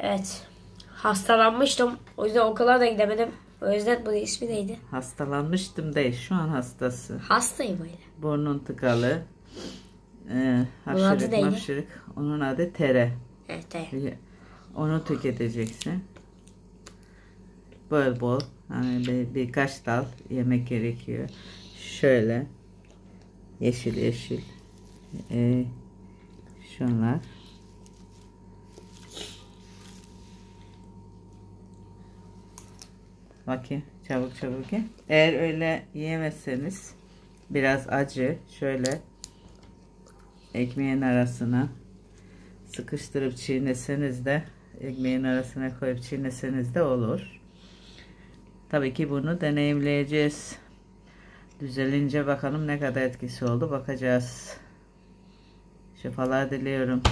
Evet. Hastalanmıştım. O yüzden okula da gidemedim. O yüzden bunun ismi neydi? Hastalanmıştım değil. Şu an hastası. Hastayım öyle. Burnun tıkalı. Bunun adı Hapşırık neydi? mapşırık. Onun adı tere. Evet. Onu tüketeceksin. Bol bol. Hani birkaç dal yemek gerekiyor. Şöyle. Yeşil yeşil. Şunlar. Bakayım. Çabuk çabuk ye. Eğer öyle yiyemezseniz biraz acı şöyle ekmeğin arasına sıkıştırıp çiğneseniz de ekmeğin arasına koyup çiğneseniz de olur. Tabii ki bunu deneyimleyeceğiz. Düzelince bakalım ne kadar etkisi oldu bakacağız. Şifalar diliyorum.